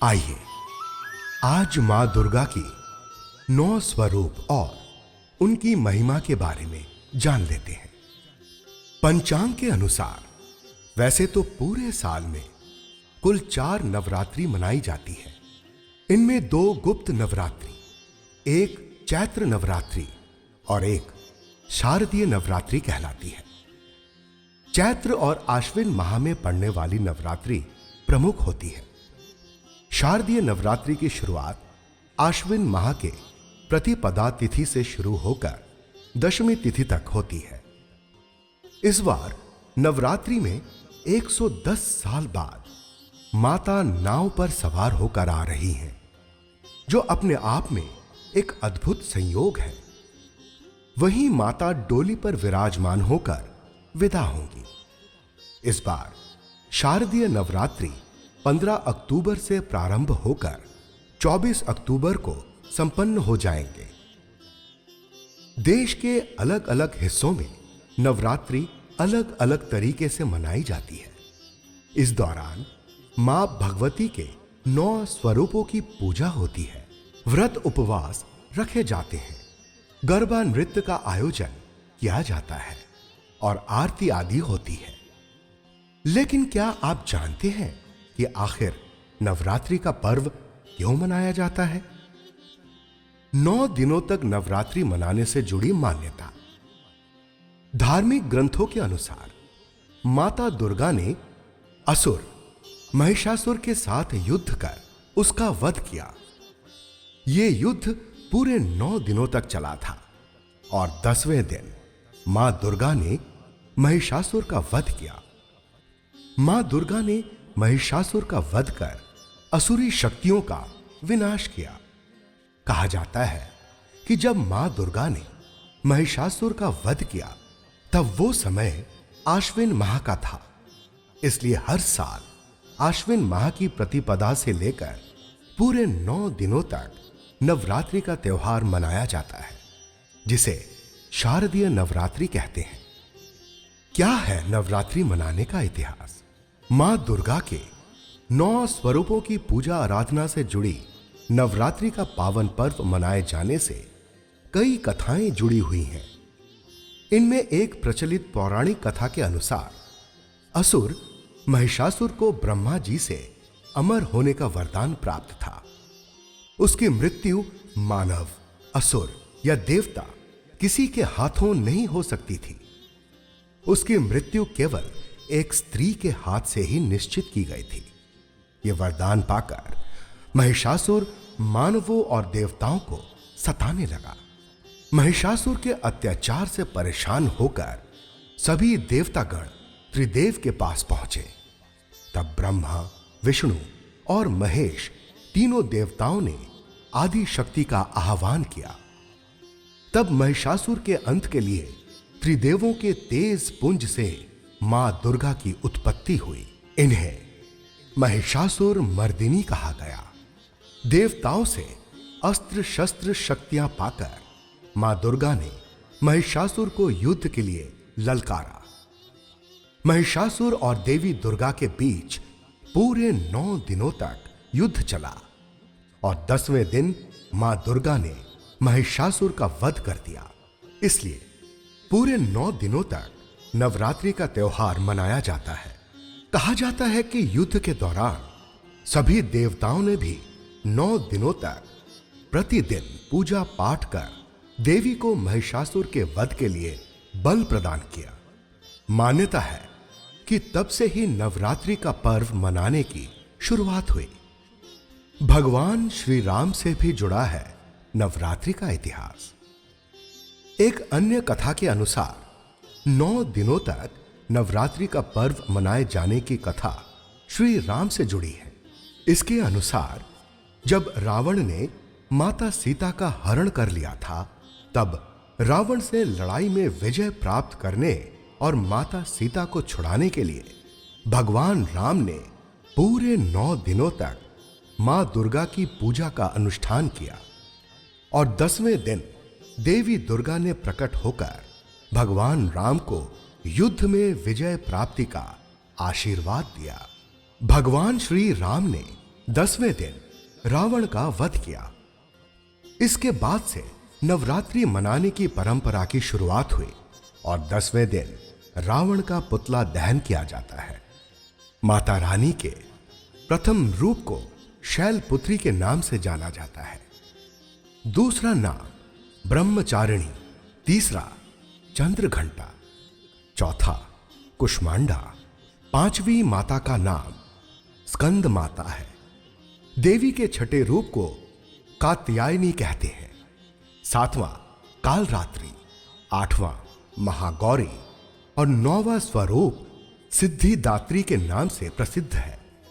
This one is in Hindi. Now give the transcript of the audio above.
आइए आज मां दुर्गा की 9 स्वरूप और उनकी महिमा के बारे में जान लेते हैं। पंचांग के अनुसार वैसे तो पूरे साल में कुल 4 नवरात्रि मनाई जाती है। इनमें 2 गुप्त नवरात्रि, एक चैत्र नवरात्रि और एक शारदीय नवरात्रि कहलाती है। चैत्र और आश्विन माह में पड़ने वाली नवरात्रि प्रमुख होती है। शारदीय नवरात्रि की शुरुआत आश्विन माह के प्रतिपदा तिथि से शुरू होकर दशमी तिथि तक होती है। इस बार नवरात्रि में 110 साल बाद माता नाव पर सवार होकर आ रही हैं, जो अपने आप में एक अद्भुत संयोग है। वहीं माता डोली पर विराजमान होकर विदा होंगी। इस बार शारदीय नवरात्रि 15 अक्टूबर से प्रारंभ होकर 24 अक्टूबर को संपन्न हो जाएंगे। देश के अलग अलग हिस्सों में नवरात्रि अलग अलग तरीके से मनाई जाती है। इस दौरान मां भगवती के 9 स्वरूपों की पूजा होती है, व्रत उपवास रखे जाते हैं, गरबा नृत्य का आयोजन किया जाता है और आरती आदि होती है। लेकिन क्या आप जानते हैं कि आखिर नवरात्रि का पर्व क्यों मनाया जाता है? 9 दिनों तक नवरात्रि मनाने से जुड़ी मान्यता। धार्मिक ग्रंथों के अनुसार माता दुर्गा ने असुर महिषासुर के साथ युद्ध कर उसका वध किया। यह युद्ध पूरे 9 दिनों तक चला था और 10वें दिन मां दुर्गा ने महिषासुर का वध किया। मां दुर्गा ने महिषासुर का वध कर असुरी शक्तियों का विनाश किया। कहा जाता है कि जब मां दुर्गा ने महिषासुर का वध किया तब वो समय आश्विन माह का था। इसलिए हर साल आश्विन माह की प्रतिपदा से लेकर पूरे 9 दिनों तक नवरात्रि का त्यौहार मनाया जाता है, जिसे शारदीय नवरात्रि कहते हैं। क्या है नवरात्रि मनाने का इतिहास? मां दुर्गा के 9 स्वरूपों की पूजा आराधना से जुड़ी नवरात्रि का पावन पर्व मनाए जाने से कई कथाएं जुड़ी हुई हैं। इनमें एक प्रचलित पौराणिक कथा के अनुसार असुर महिषासुर को ब्रह्मा जी से अमर होने का वरदान प्राप्त था। उसकी मृत्यु मानव, असुर या देवता किसी के हाथों नहीं हो सकती थी। उसकी मृत्यु केवल एक स्त्री के हाथ से ही निश्चित की गई थी। यह वरदान पाकर महिषासुर मानवों और देवताओं को सताने लगा। महिषासुर के अत्याचार से परेशान होकर सभी देवतागण त्रिदेव के पास पहुंचे। तब ब्रह्मा, विष्णु और महेश तीनों देवताओं ने आदि शक्ति का आह्वान किया। तब महिषासुर के अंत के लिए त्रिदेवों के तेज पुंज से मां दुर्गा की उत्पत्ति हुई। इन्हें महिषासुर मर्दिनी कहा गया। देवताओं से अस्त्र शस्त्र शक्तियां पाकर मां दुर्गा ने महिषासुर को युद्ध के लिए ललकारा। महिषासुर और देवी दुर्गा के बीच पूरे 9 दिनों तक युद्ध चला और 10वें दिन मां दुर्गा ने महिषासुर का वध कर दिया। इसलिए पूरे 9 दिनों तक नवरात्रि का त्यौहार मनाया जाता है। कहा जाता है कि युद्ध के दौरान सभी देवताओं ने भी 9 दिनों तक प्रतिदिन पूजा पाठ कर देवी को महिषासुर के वध के लिए बल प्रदान किया। मान्यता है कि तब से ही नवरात्रि का पर्व मनाने की शुरुआत हुई। भगवान श्री राम से भी जुड़ा है नवरात्रि का इतिहास। एक अन्य कथा के अनुसार 9 दिनों तक नवरात्रि का पर्व मनाए जाने की कथा श्री राम से जुड़ी है। इसके अनुसार जब रावण ने माता सीता का हरण कर लिया था, तब रावण से लड़ाई में विजय प्राप्त करने और माता सीता को छुड़ाने के लिए भगवान राम ने पूरे 9 दिनों तक मां दुर्गा की पूजा का अनुष्ठान किया और 10वें दिन देवी दुर्गा ने प्रकट होकर भगवान राम को युद्ध में विजय प्राप्ति का आशीर्वाद दिया। भगवान श्री राम ने 10वें दिन रावण का वध किया। इसके बाद से नवरात्रि मनाने की परंपरा की शुरुआत हुई और 10वें दिन रावण का पुतला दहन किया जाता है। माता रानी के प्रथम रूप को शैलपुत्री के नाम से जाना जाता है। दूसरा नाम ब्रह्मचारिणी, तीसरा चंद्रघंटा, चौथा कुष्मांडा, पांचवी माता का नाम स्कंद माता है। देवी के छठे रूप को कात्यायनी कहते हैं। सातवां कालरात्रि, आठवां महागौरी और नौवां स्वरूप सिद्धिदात्री के नाम से प्रसिद्ध है।